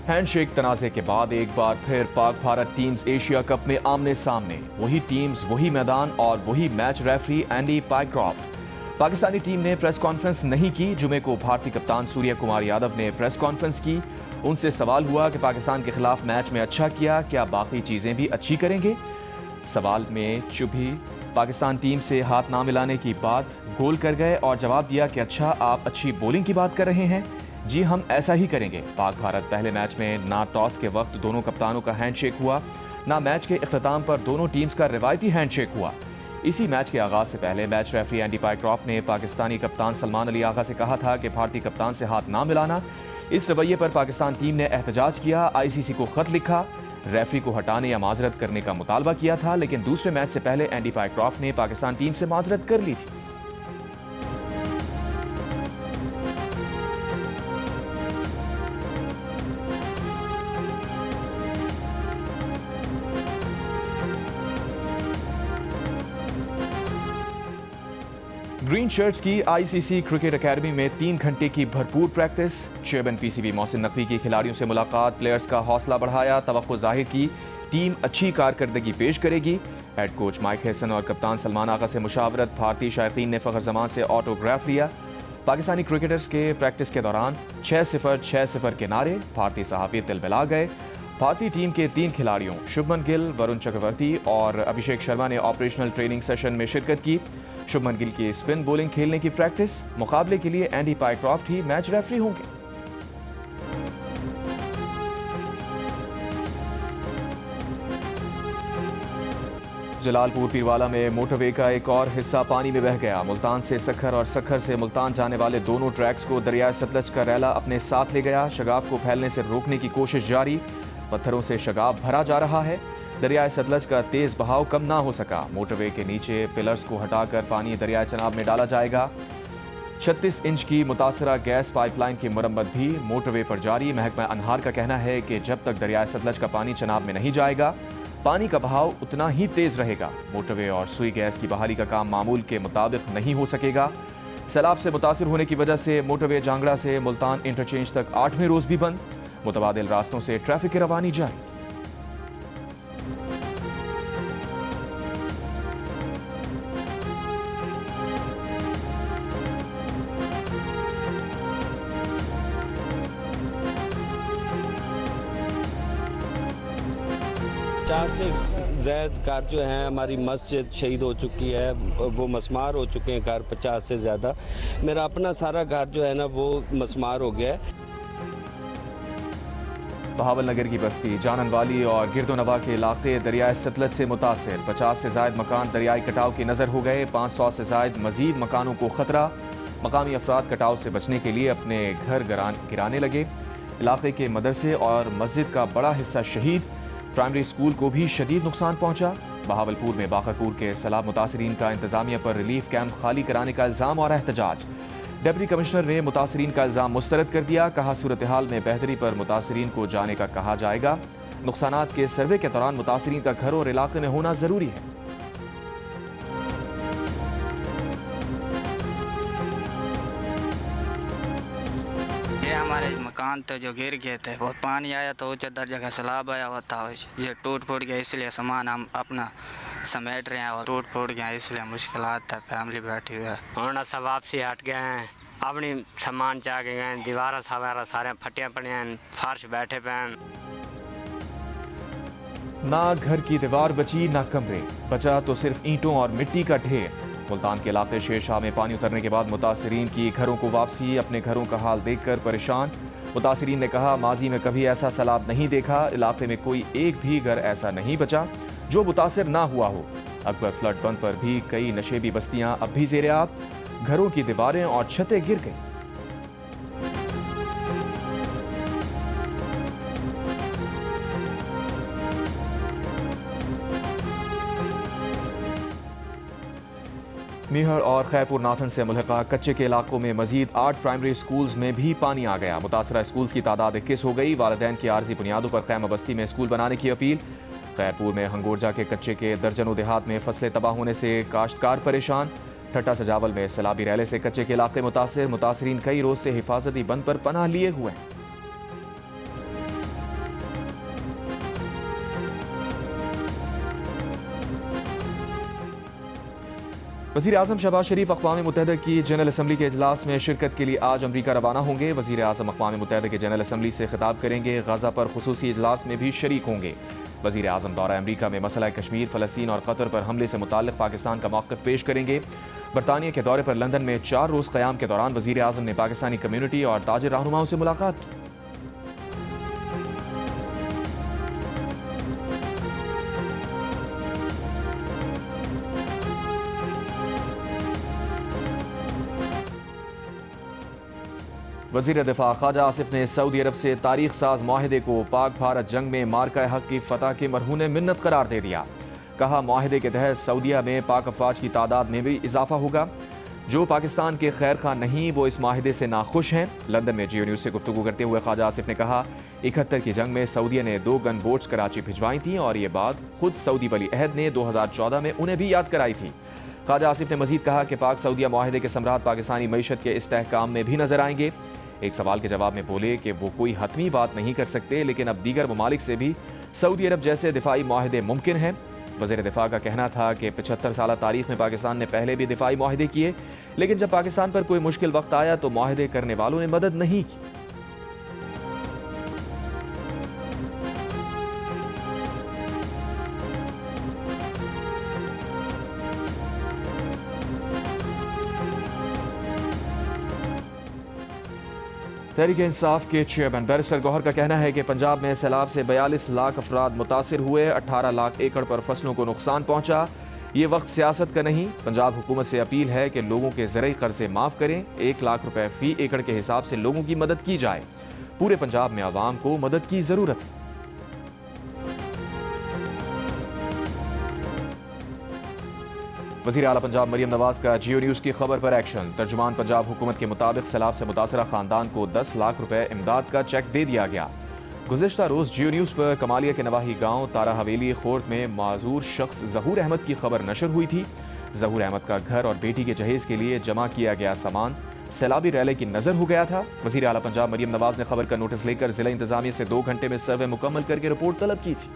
Handshake तनाज़े के बाद एक बार फिर Pak Bharat teams Asia cup में आमने सामने। वही टीम्स, वही मैदान और वही match referee Andy Pycroft. Pakistani team ने प्रेस कॉन्फ्रेंस नहीं की। जुमे को भारतीय कप्तान सूर्य कुमार यादव ने प्रेस कॉन्फ्रेंस की। उनसे सवाल हुआ कि पाकिस्तान के खिलाफ मैच में अच्छा किया, क्या बाकी चीज़ें भी अच्छी करेंगे। सवाल में चुभी पाकिस्तान टीम से हाथ ना मिलाने की बात गोल कर गए और जवाब दिया कि अच्छा, आप अच्छी बॉलिंग की बात कर रहे हैं। जी हम ऐसा ही करेंगे। पाक भारत पहले मैच में ना टॉस के वक्त दोनों कप्तानों का हैंडशेक हुआ, ना मैच के इख्तिताम पर दोनों टीम्स का रिवायती हैंडशेक हुआ। इसी मैच के आगाज से पहले मैच रेफरी एंडी पाइक्रॉफ्ट ने पाकिस्तानी कप्तान सलमान अली आगा से कहा था कि भारतीय कप्तान से हाथ ना मिलाना। इस रवैये पर पाकिस्तान टीम ने एहतजाज किया, आईसीसी को खत लिखा, रेफरी को हटाने या माजरत करने का मुतालबा किया था। लेकिन दूसरे मैच से पहले एंडी पाइक्रॉफ्ट ने पाकिस्तान टीम से माजरत कर ली थी। ग्रीन शर्ट्स की आईसीसी क्रिकेट एकेडमी में 3 घंटे की भरपूर practice. Chairman PCB Mohsin Naqvi की खिलाड़ियों से मुलाकात, प्लेयर्स का हौसला बढ़ाया, तवक्को जाहिर की टीम अच्छी कारकर्दगी पेश करेगी। हेड कोच माइक हैसन और कप्तान सलमान आगा से मुशावरत। भारतीय शायकीन ने फखर जमान से ऑटोग्राफ लिया। पाकिस्तानी क्रिकेटर्स के प्रैक्टिस के दौरान 6-0 6-0 के नारे। भारतीय सहाफ़ी तिलमिला गए। भारतीय टीम के 3 खिलाड़ियों शुभमन गिल, वरुण चक्रवर्ती और अभिषेक शर्मा ने ऑपरेशनल ट्रेनिंग सेशन में शिरकत की। शुभमन गिल की स्पिन बॉलिंग खेलने की प्रैक्टिस। मुकाबले के लिए एंडी पाइक्रॉफ्ट ही मैच रेफरी होंगे। जलालपुर पीरवाला में मोटरवे का एक और हिस्सा पानी में बह गया। मुल्तान से सखर और सखर से मुल्तान जाने वाले दोनों ट्रैक्स को दरियाए सतलज का रैला अपने साथ ले गया। शगाफ को फैलने से रोकने की कोशिश जारी। पत्थरों से शगाफ भरा जा रहा है। दरियाए सतलज का तेज बहाव कम ना हो सका। मोटरवे के नीचे पिलर्स को हटाकर पानी दरियाए चनाब में डाला जाएगा। 36 इंच की मुतासरा गैस पाइपलाइन की मरम्मत भी मोटरवे पर जारी। महकमा अनहार का कहना है कि जब तक दरियाए सतलज का पानी चनाब में नहीं जाएगा, पानी का बहाव उतना ही तेज रहेगा। मोटरवे और सुई गैस की बहाली का काम मामूल के मुताबिक नहीं हो सकेगा। सैलाब से मुतासिर होने की वजह से मोटरवे जांगड़ा से मुल्तान इंटरचेंज तक 8वें रोज भी बंद। मुतबादिल रास्तों से ट्रैफिक की रवानी जारी। चार से ज़्यादा कार जो हैं हमारी मस्जिद शहीद हो चुकी है, वो मसमार हो चुके हैं कार 50 से ज़्यादा। मेरा अपना सारा घर जो है ना वो मसमार हो गया है। बहावल नगर की बस्ती जाननवाली और गिरदोनवा के इलाके दरियाए सतलज से मुतासिर। 50 से ज़ायद मकान दरियाई कटाव की नज़र हो गए। 500 से ज़ायद मजीद मकानों को खतरा। मकामी अफराद कटाव से बचने के लिए अपने घर गिराने लगे। इलाके के मदरसे और मस्जिद का बड़ा हिस्सा शहीद। प्राइमरी स्कूल को भी शदीद नुकसान पहुंचा। बहावलपुर में बाखरपुर के सैलाब मुतासरीन का इंतजामिया पर रिलीफ कैंप खाली कराने का इल्ज़ाम और एहतजाज। डिप्टी कमिश्नर ने मुतासरीन का इल्ज़ाम मुस्तरद कर दिया। कहा सूरत हाल में बेहतरी पर मुतासरीन को जाने का कहा जाएगा। नुकसानात के सर्वे के दौरान मुतासरीन का घर और इलाके में होना ज़रूरी है। हमारे मकान तो जो गिर गए थे, वो पानी आया तो ऊंचे दर्जे का सैलाब आया हुआ था, ये टूट फूट गया, इसलिए सामान हम अपना समेट रहे हैं और टूट फूट गया, इसलिए मुश्किलात है। फैमिली बैठी हुई है। हम सब वापसी हट गए हैं, अपनी सामान चाह के गए। दीवार सवारा सारे फटिया पड़े हैं, फर्श बैठे पे हैं। ना घर की दीवार बची, ना कमरे, बचा तो सिर्फ ईंटों और मिट्टी का ढेर। मुल्तान के इलाके शेरशाह में पानी उतरने के बाद मुतासरीन की घरों को वापसी। अपने घरों का हाल देखकर परेशान। मुतासरीन ने कहा, माजी में कभी ऐसा सैलाब नहीं देखा। इलाके में कोई एक भी घर ऐसा नहीं बचा जो मुतासिर ना हुआ हो। अकबर फ्लड बंद पर भी कई नशेबी बस्तियां अब भी ज़ेरे आब। घरों की दीवारें और छतें गिर गई। मीहर और खैरपुर नाथन से मुल्हिका कच्चे के इलाकों में मजीद 8 प्राइमरी स्कूल्स में भी पानी आ गया। मुतासरा स्कूल्स की तादाद 21 हो गई। वालिदैन की आर्जी बुनियादों पर खैमा बस्ती में स्कूल बनाने की अपील। खैरपुर में हंगोरजा के कच्चे के दर्जनों देहात में फसलें तबाह होने से काश्तकार परेशान। ठट्टा सजावल में सैलाबी रैले से कच्चे के इलाके मुतासरीन कई रोज से हिफाजती बंद पर पनाह लिए हुए हैं। वज़ीर आज़म शहबाज शरीफ अक़वाम मुत्तहिदा की जनरल असम्बली के इजलास में शिरकत के लिए आज अमरीका रवाना होंगे। वज़ीर आज़म अक़वाम मुत्तहिदा की जनरल असम्बली से खिताब करेंगे। गज़ा पर खुसूसी इजलास में भी शरीक होंगे। वज़ीर आज़म दौरा अमरीका में मसला कश्मीर, फ़लस्तीन और कतर पर हमले से मुताल्लिक़ पाकिस्तान का मौक़िफ़ पेश करेंगे। बरतानिया के दौरे पर लंदन में 4 रोज़ क़याम के दौरान वज़ीर आज़म ने पाकिस्तानी कम्यूनिटी और ताजिर रहनुमाओं से मुलाकात की। वज़ीर दिफा ख्वाजा आसिफ ने सऊदी अरब से तारीख साज माहिदे को पाक भारत जंग में मार्का हक की फतह के मरहून मिन्नत करार दे दिया। कहा, माहिदे के तहत सऊदीया में पाक अफवाज की तादाद में भी इजाफा होगा। जो पाकिस्तान के खैर खा नहीं वो इस माहिदे से नाखुश हैं। लंदन में जियो न्यूज़ से गुफ्तगू करते हुए ख्वाजा आसिफ ने कहा, 71 की जंग में सऊदीया ने 2 गन बोट्स कराची भिजवाई थी और ये बात खुद सऊदी वली अहद ने 2014 में उन्हें भी याद कराई थी। ख्वाजा आसिफ ने मजीद कहा कि पाक सऊदीया माहिदे के सम्राट पाकिस्तानी मईशत के इस्तेहकाम में भी नजर आएंगे। एक सवाल के जवाब में बोले कि वो कोई हतमी बात नहीं कर सकते, लेकिन अब दीगर ममालिक से भी सऊदी अरब जैसे दिफाई माहिदे मुमकिन हैं। वज़ीर दिफा का कहना था कि 75 साल तारीख में पाकिस्तान ने पहले भी दिफाई माहिदे किए, लेकिन जब पाकिस्तान पर कोई मुश्किल वक्त आया तो माहिदे करने वालों ने मदद नहीं की। तहरीक इंसाफ के चेयरमैन बैरिस्टर गौहर का कहना है कि पंजाब में सैलाब से 42 लाख अफराद मुतासिर हुए, 18 लाख एकड़ पर फसलों को नुकसान पहुंचा। ये वक्त सियासत का नहीं। पंजाब हुकूमत से अपील है कि लोगों के ज़रूरी कर्जे माफ़ करें। 1 लाख रुपए फी एकड़ के हिसाब से लोगों की मदद की जाए। पूरे पंजाब में आवाम को मदद की ज़रूरत है। वज़ीर आला पंजाब मरियम नवाज का जियो न्यूज़ की खबर पर एक्शन। तर्जुमान पंजाब हुकूमत के मुताबिक सैलाब से मुतासरा खानदान को 10 लाख रुपए इमदाद का चेक दे दिया गया। गुज़िश्ता रोज़ जियो न्यूज़ पर कमालिया के नवाही गांव तारा हवेली खोर्द में माजूर शख्स ज़हूर अहमद की खबर नशर हुई थी। ज़हूर अहमद का घर और बेटी के जहेज़ के लिए जमा किया गया सामान सैलाबी रैले की नज़र हो गया था। वज़ीर आला पंजाब मरियम नवाज ने खबर का नोटिस लेकर ज़िला इंतज़ामिया से 2 घंटे में सर्वे मुकम्मल करके रिपोर्ट तलब की थी।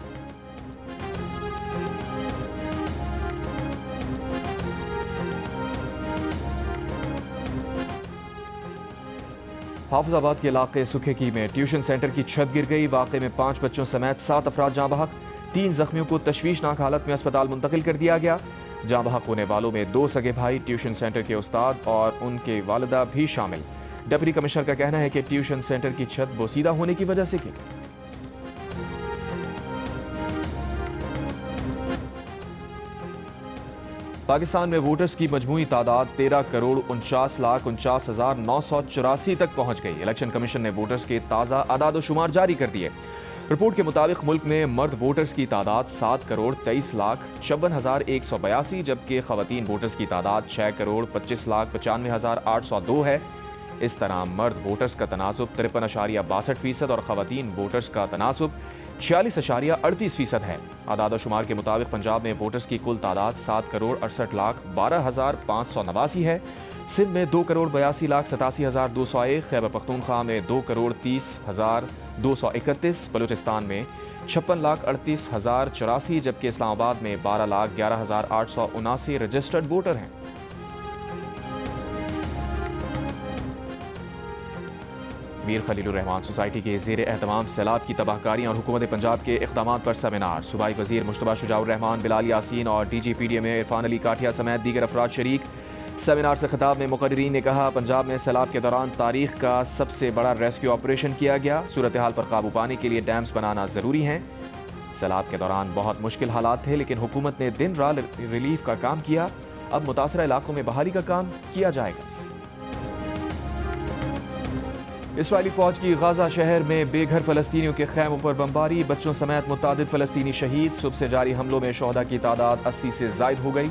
हाफिजाबाद के इलाके सुखेकी में ट्यूशन सेंटर की छत गिर गई। वाक़े में 5 बच्चों समेत 7 अफराद जाँ बहक। 3 जख्मियों को तशवीशनाक हालत में अस्पताल मुंतकिल कर दिया गया। जाँ बहक होने वालों में 2 सगे भाई, ट्यूशन सेंटर के उस्ताद और उनके वालिदा भी शामिल। डिप्टी कमिश्नर का कहना है कि ट्यूशन सेंटर की छत बोसीदा होने की वजह से गिरी। पाकिस्तान में वोटर्स की मजमूई तादाद 13,49,49,984 तक पहुंच गई। इलेक्शन कमीशन ने वोटर्स के ताज़ा आदाद-ओ-शुमार जारी कर दिए। रिपोर्ट के मुताबिक मुल्क में मर्द वोटर्स की तादाद 7,23,56,182, जबकि खवातीन वोटर्स की तादाद 6,25,95,802 है। इस तरह मर्द वोटर्स का तनासुब 53.62% और खवातीन वोटर्स का तनासुब 46.38% है। आदाद-ओ-शुमार के मुताबिक पंजाब में वोटर्स की कुल तादाद 7,68,12,589 है। सिंध में 2,82,87,201, खैबर पख्तूनख्वा में 2,30,231, बलूचिस्तान में 56,38,084, जबकि इस्लामाबाद में 12,11,879 रजिस्टर्ड वोटर हैं। मीर खलीलुर रहमान सोसाइटी के ज़ेर एहतमाम सैलाब की तबाहकारी और हुकूमत पंजाब के इक़दामात पर सेमिनार। सूबाई वज़ीर मुश्तबा शुजाउर रहमान, बिलाल यासीन और DGPDA में इरफान अली काठिया समेत दीगर अफराद शरीक। सेमिनार से खिताब में मुक़र्रिरीन ने कहा, पंजाब में सैलाब के दौरान तारीख का सबसे बड़ा रेस्क्यू ऑपरेशन किया गया। सूरत हाल पर काबू पाने के लिए डैम्स बनाना ज़रूरी है। सैलाब के दौरान बहुत मुश्किल हालात थे, लेकिन हुकूमत ने दिन रात रिलीफ का काम किया। अब मुतासरा इलाकों में बहाली का काम किया जाएगा। इस्राएली फौज की गाजा शहर में बेघर फ़लस्तीनियों के खैमों पर बमबारी, बच्चों समेत मुतादिद फ़लस्तीनी शहीद। सुबह से जारी हमलों में शोहदा की तादाद 80 से ज़ायद हो गई।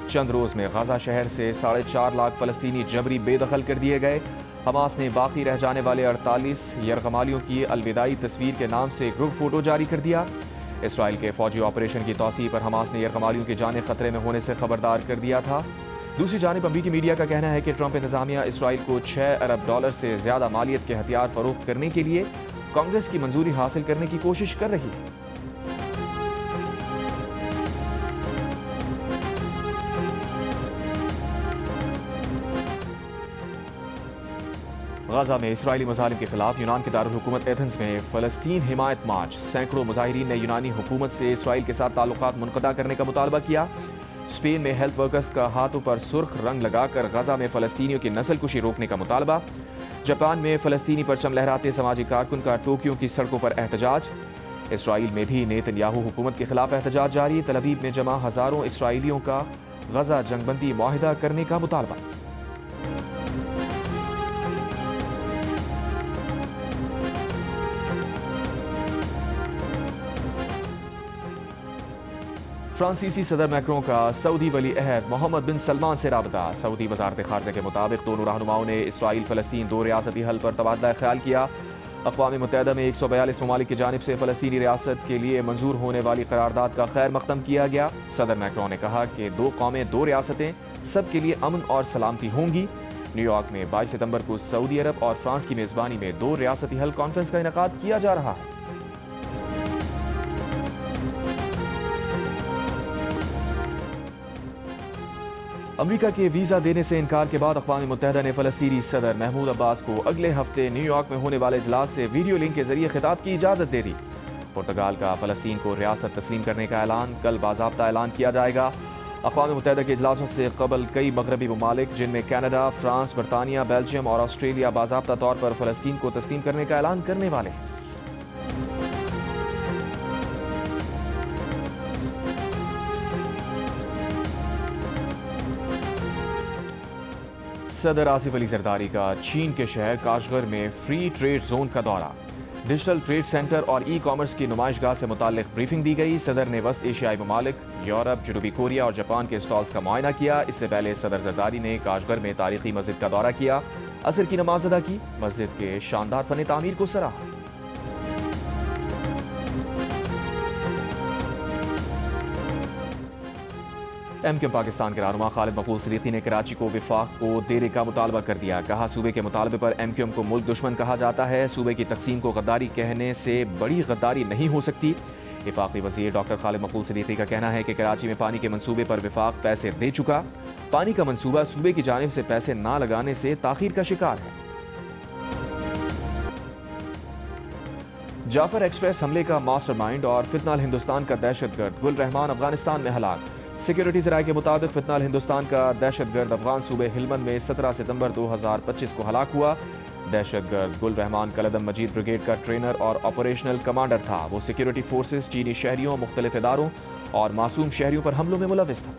चंद रोज़ में गाजा शहर से 4.5 लाख फ़लस्तीनी जबरी बेदखल कर दिए गए। हमास ने बाकी रह जाने वाले 48 यरगमालियों की अलविदाई तस्वीर के नाम से ग्रुप फ़ोटो जारी कर दिया। इसराइल के फ़ौजी ऑपरेशन की तौसीह पर हमास ने यरगमालियों की जानें ख़तरे में होने से खबरदार कर दिया था। दूसरी जानिब अमरीकी मीडिया का कहना है कि ट्रंप इंतज़ामिया इसराइल को $6 अरब से ज़्यादा मालियत के हथियार फ़रोख्त करने के लिए कांग्रेस की मंजूरी हासिल करने की कोशिश कर रही है। गाजा में इसराइली मज़ालिम के खिलाफ यूनान के दारुल हुकूमत एथेंस में फ़लस्तीन हिमायत मार्च। सैकड़ों मुजाहिरीन ने यूनानी हुकूमत से इसराइल के साथ ताल्लुकात मुनक़ता करने का मुतालबा किया। स्पेन में हेल्थ वर्कर्स का हाथों पर सुर्ख रंग लगाकर गाजा में फ़लस्तीनियों की नस्लकुशी रोकने का मुतालबा। जापान में फ़लस्तीनी परचम लहराते समाजी कारकुन का टोक्यो की सड़कों पर एहतजाज। इसराइल में भी नेतन्याहू हुकूमत के खिलाफ एहतजाज जारी। तल अवीव में जमा हज़ारों इसराइलियों का गाजा जंगबंदी मुआहिदा करने का मुतालबा। फ्रांसीसी सदर मैक्रों का सऊदी वली अहद मोहम्मद बिन सलमान से राबता। सऊदी वजारत खारजा के मुताबिक दोनों रहनुमाओं ने इसराइल फ़लस्तीन दो रियासती हल पर तबादला ख्याल किया। अक़वाम मुत्तहिदा में 142 ममालिक की जानिब से फ़लस्तीनी रियासत के लिए मंजूर होने वाली करारदाद का खैर मकदम किया गया। सदर मैक्रों ने कहा कि दो कौमें दो रियासतें सब के लिए अमन और सलामती होंगी। न्यूयॉर्क में 22 सितंबर को सऊदी अरब और फ्रांस की मेज़बानी में दो रियासती हल कॉन्फ्रेंस का इनेकाद किया जा रहा है। अमेरिका के वीज़ा देने से इनकार के बाद अक़वाम मुत्तहिदा ने फ़लस्तीनी सदर महमूद अब्बास को अगले हफ्ते न्यूयॉर्क में होने वाले इजलास से वीडियो लिंक के जरिए खिताब की इजाज़त दे दी। पुर्तगाल का फ़लस्तीन को रियासत तस्लीम करने का ऐलान कल बाज़ाब्ता ऐलान किया जाएगा। अक़वाम मुत्तहिदा के इजलासों से कबल कई मगरबी ममालिक जिनमें कैनेडा, फ्रांस, बरतानिया, बेल्जियम और ऑस्ट्रेलिया बाज़ाब्ता तौर पर फ़लस्तीन को तस्लीम करने का ऐलान करने वाले हैं। सदर आसिफ अली जरदारी का चीन के शहर काशगर में फ्री ट्रेड जोन का दौरा। डिजिटल ट्रेड सेंटर और ई कॉमर्स की नुमाइशगाह से मुताल्लिक ब्रीफिंग दी गई। सदर ने वस्त एशियाई ममालिक, यूरोप, जनूबी कोरिया और जापान के स्टॉल्स का मुआयना किया। इससे पहले सदर जरदारी ने काशगर में तारीखी मस्जिद का दौरा किया, असर की नमाज अदा की, मस्जिद के शानदार फन तामीर को सराहा। एमक्यूएम पाकिस्तान के रहनुमा खालिद मकबूल सिद्दीकी ने कराची को विफाक को देने का मुतालबा कर दिया। कहा सूबे के मुतालबे पर एमक्यूएम को मुल्क दुश्मन कहा जाता है। सूबे की तकसीम को गद्दारी कहने से बड़ी गद्दारी नहीं हो सकती। वफाकी वज़ीर डॉक्टर खालिद मकबूल सिद्दीकी का कहना है कि कराची में पानी के मंसूबे पर विफाक पैसे दे चुका। पानी का मंसूबा सूबे की जानिब से पैसे ना लगाने से ताखीर का शिकार है। जाफर एक्सप्रेस हमले का मास्टरमाइंड और फितनाल हिंदुस्तान का दहशतगर्द गुल रहमान अफगानिस्तान में हलाक। सिक्योरिटी ज़राए के मुताबिक फितनाल हिंदुस्तान का दहशतगर्द अफगान सूबे हिलमंद में 17 सितंबर 2025 को हलाक हुआ। दहशतगर्द गुल रहमान कलदम मजीद ब्रिगेड का ट्रेनर और ऑपरेशनल कमांडर था। वो सिक्योरिटी फोर्सेस, चीनी शहरियों, मुख्तलिफ इदारों और मासूम शहरियों पर हमलों में मुलविस था।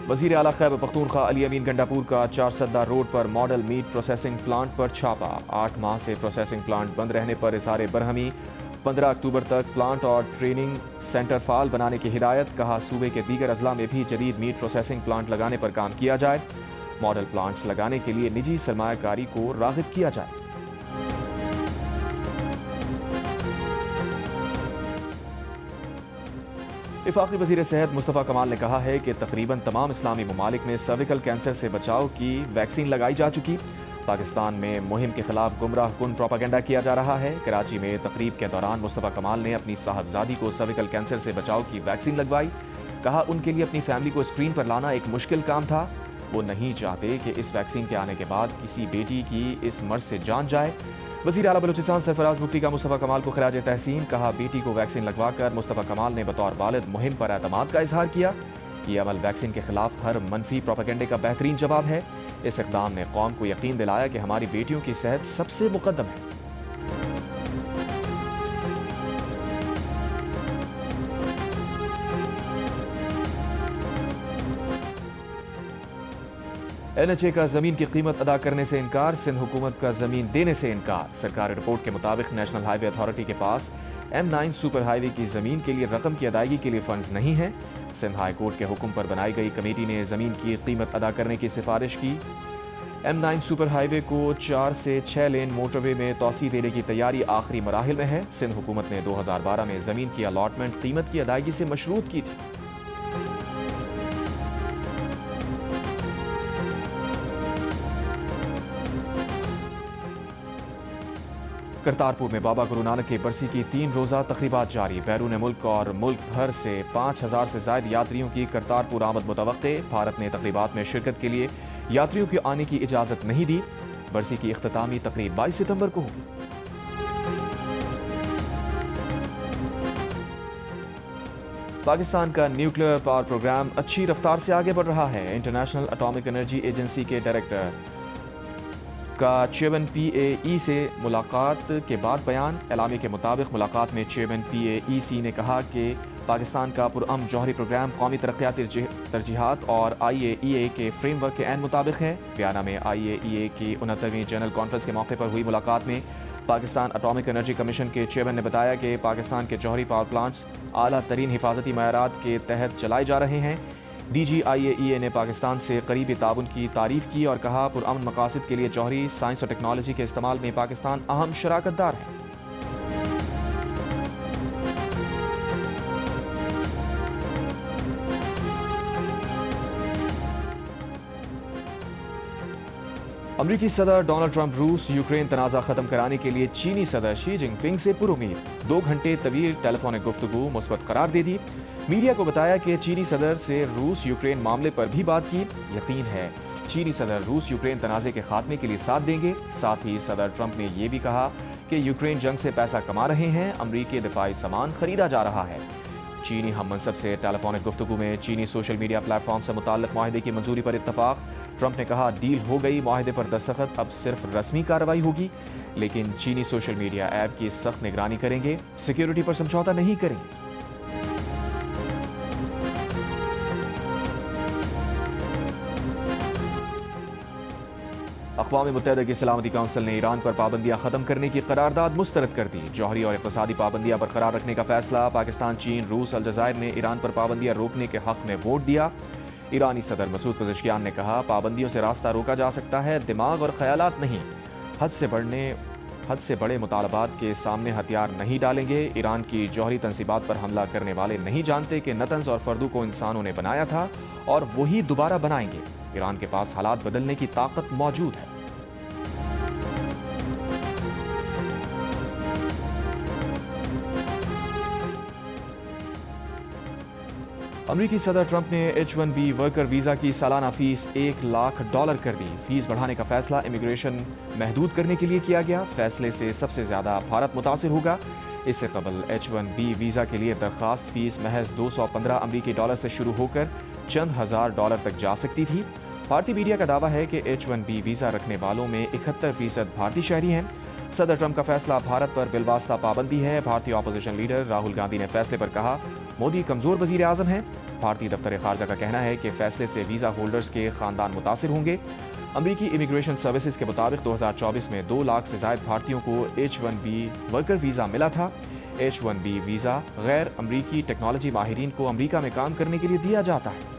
वज़ीर आला खैबर पख्तूनख्वा अली अमीन गंडापुर का चारसद्दा रोड पर मॉडल मीट प्रोसेसिंग प्लांट पर छापा। 8 माह से प्रोसेसिंग प्लांट बंद रहने पर इज़हार बरहमी। 15 अक्टूबर तक प्लांट और ट्रेनिंग सेंटर फाल बनाने की हिदायत। कहा सूबे के दीगर अजला में भी जदीद मीट प्रोसेसिंग प्लांट लगाने पर काम किया जाए। मॉडल प्लांट्स लगाने के लिए निजी सरमायाकारी को राग़िब किया जाए। वफाकी वज़ीर सेहत मुस्तफ़ा कमाल ने कहा है कि तकरीबन तमाम इस्लामी ममालिक में सर्विकल कैंसर से बचाव की वैक्सीन लगाई जा चुकी। पाकिस्तान में मुहिम के खिलाफ गुमराह कुन प्रोपागेंडा किया जा रहा है। कराची में तकरीब के दौरान मुस्तफ़ा कमाल ने अपनी साहबजादी को सर्विकल कैंसर से बचाव की वैक्सीन लगवाई। कहा उनके लिए अपनी फैमिली को स्क्रीन पर लाना एक मुश्किल काम था। वो नहीं चाहते कि इस वैक्सीन के आने के बाद किसी बेटी की इस मर्ज से जान जाए। वज़ीर आला बलूचिस्तान सरफराज मुफ्ती का मुस्तफ़ा कमाल को खिराज तहसीन। कहा बेटी को वैक्सीन लगवाकर मुस्तफ़ा कमाल ने बतौर वालिद मुहिम पर एतमाद का इजहार किया। ये अमल वैक्सीन के खिलाफ हर मनफी प्रोपेगेंडे का बेहतरीन जवाब है। इस इक़दाम ने कौम को यकीन दिलाया कि हमारी बेटियों की सेहत सबसे मुक़द्दम है। NHA का जमीन की कीमत अदा करने से इनकार। सिंध हुकूमत का जमीन देने से इनकार। सरकारी रिपोर्ट के मुताबिक नेशनल हाईवे अथॉरिटी के पास M9 सुपर हाईवे की जमीन के लिए रकम की अदायगी के लिए फंड्स नहीं है। सिंध हाई कोर्ट के हुक्म पर बनाई गई कमेटी ने जमीन की कीमत अदा करने की सिफारिश की। M9 सुपर हाईवे को 4 से 6 लेन मोटरवे में तोसी देने की तैयारी आखिरी मराहिल में है। सिंध हुकूमत ने 2012 में जमीन की अलॉटमेंट कीमत की अदायगी से मशरूत की थी। करतारपुर में बाबा गुरु नानक की बरसी की 3 रोज़ा तकरीबात जारी। बैरून मुल्क और मुल्क भर से 5000 से ज़ायद यात्रियों की करतारपुर आमद मुतवक्के। भारत ने तकरीबात में शिरकत के लिए यात्रियों के आने की इजाज़त नहीं दी। बरसी की इख्तितामी तकरीब 22 सितंबर को होगी। पाकिस्तान का न्यूक्लियर पावर प्रोग्राम अच्छी रफ्तार से आगे बढ़ रहा है। इंटरनेशनल एटॉमिक एनर्जी एजेंसी के डायरेक्टर का चेयरमैन PAE से मुलाकात के बाद बयान। एलामी के मुताबिक मुलाकात में चेयरमैन PAEC ने कहा कि पाकिस्तान का पुरअमन जौहरी प्रोग्राम कौमी तरक्याती तरजीहात और IAEA के फ्रेमवर्क के ऐन मुताबिक है। बयाना में IAEA की 69वीं जनरल कॉन्फ्रेंस के मौके पर हुई मुलाकात में पाकिस्तान एटॉमिक एनर्जी कमीशन के चेयरमैन ने बताया कि पाकिस्तान के जौहरी पावर प्लांट्स आला तरीन हिफाजती मयारात के तहत चलाए जा रहे हैं। DG IAEA ने पाकिस्तान से करीबी ताउन की तारीफ की और कहा पुरअमन मकासद के लिए जौहरी साइंस और टेक्नोलॉजी के इस्तेमाल में पाकिस्तान अहम शराकतदार है। अमरीकी सदर डोनाल्ड ट्रंप रूस यूक्रेन तनाज़ा खत्म कराने के लिए चीनी सदर शी जिनपिंग से पुरुमीद 2 घंटे तवील टेलीफोनिक गुफ्तगू मुस्बत करार दे दी। मीडिया को बताया कि चीनी सदर से रूस यूक्रेन मामले पर भी बात की। यकीन है चीनी सदर रूस यूक्रेन तनाज़े के खात्मे के लिए साथ देंगे। साथ ही सदर ट्रंप ने यह भी कहा कि यूक्रेन जंग से पैसा कमा रहे हैं, अमरीकी दिफाई सामान खरीदा जा रहा है। चीनी हम मनसब से टेलीफोनिक गुफ्तगू में चीनी सोशल मीडिया प्लेटफॉर्म से मुताल्लिक माहिदे की मंजूरी पर इत्तफाक। ट्रंप ने कहा डील हो गई, माहिदे पर दस्तखत, अब सिर्फ रस्मी कार्रवाई होगी। लेकिन चीनी सोशल मीडिया ऐप की सख्त निगरानी करेंगे, सिक्योरिटी पर समझौता नहीं करेंगे। अक़वाम मुत्तहिदा की सलामती काउंसिल ने ईरान पर पाबंदियां खत्म करने की करारदाद मुस्तरद कर दी। जौहरी और इक़्तिसादी पाबंदियां बरकरार रखने का फैसला। पाकिस्तान, चीन, रूस, अलजायर ने ईरान पर पाबंदियां रोकने के हक में वोट दिया। ईरानी सदर मसूद पज़ेश्कियान ने कहा पाबंदियों से रास्ता रोका जा सकता है, दिमाग और ख्यालात नहीं। हद से बड़े मुतालबात के सामने हथियार नहीं डालेंगे। ईरान की जौहरी तंसीबात पर हमला करने वाले नहीं जानते कि नतंज और फर्दू को इंसानों ने बनाया था और वही दोबारा बनाएंगे। ईरान के पास हालात बदलने की ताकत मौजूद है। अमरीकी सदर ट्रंप ने H-1B वर्कर वीज़ा की सालाना फीस $1 लाख कर दी। फीस बढ़ाने का फैसला इमिग्रेशन महदूद करने के लिए किया गया। फैसले से सबसे ज़्यादा भारत मुतासिर होगा। इससे कबल H-1B वीज़ा के लिए दरखास्त फीस महज $215 अमरीकी से शुरू होकर चंद हज़ार डॉलर तक जा सकती थी। भारतीय मीडिया का दावा है कि H-1B वीज़ा रखने वालों में 71% भारतीय शहरी हैं। सदर ट्रंप का फैसला भारत पर बिलवास्ता पाबंदी है। भारतीय अपोजिशन लीडर राहुल गांधी ने फैसले पर कहा मोदी कमज़ोर वज़ीर आज़म हैं। भारतीय दफ्तर खारजा का कहना है कि फैसले से वीज़ा होल्डर्स के ख़ानदान मुतासिर होंगे। अमरीकी इमिग्रेशन सर्विसेज के मुताबिक 2024 में 2 लाख से ज़ायद भारतीयों को H-1B वर्कर वीज़ा मिला था। H-1B वीज़ा गैर अमरीकी टेक्नोलॉजी माहिरीन को अमरीका में काम करने के लिए दिया जाता है।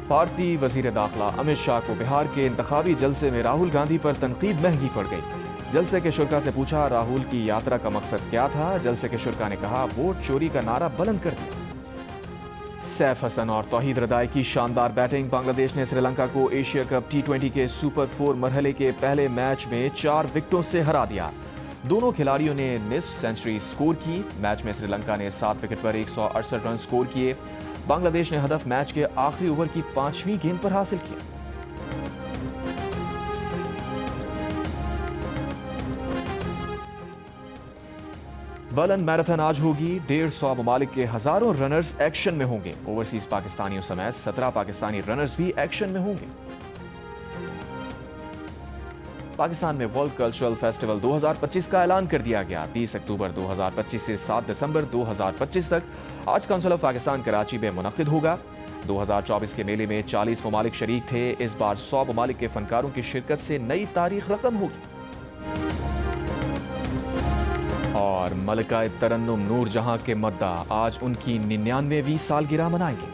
भारतीय वजीर दाखिला अमित शाह को बिहार के इंतखाबी जलसे में राहुल गांधी पर तनकीद महंगी पड़ गई। जलसे के शुरा से पूछा राहुल की यात्रा का मकसद क्या था। जलसे के शुरा ने कहा वोट चोरी का नारा बुलंद कर दिया। सैफ हसन और तौहीद रदाई की शानदार बैटिंग। बांग्लादेश ने श्रीलंका को एशिया कप T20 के सुपर 4 मरहले के पहले मैच में 4 विकेटों से हरा दिया। दोनों खिलाड़ियों ने निस्फ सेंचुरी स्कोर की। मैच में श्रीलंका ने 7 विकेट पर 168 रन स्कोर किए। बांग्लादेश ने हदफ मैच के आखिरी ओवर की 5वीं गेंद पर हासिल किया। बर्लिन मैराथन आज होगी। 150 ममालिक के हजारों रनर्स एक्शन में होंगे। ओवरसीज पाकिस्तानियों समेत 17 पाकिस्तानी रनर्स भी एक्शन में होंगे। पाकिस्तान में वर्ल्ड कल्चरल फेस्टिवल 2025 का ऐलान कर दिया गया। 30 अक्टूबर 2025 से 7 दिसंबर 2025 तक आज काउंसिल ऑफ पाकिस्तान कराची में मुनक्किद होगा। 2024 के मेले में 40 ममालिक शरीक थे। इस बार 100 ममालिक के फनकारों की शिरकत से नई तारीख रकम होगी। और मलिका तरन्नुम नूर जहां के मद्दा आज उनकी 99वीं सालगिरह मनाएंगे।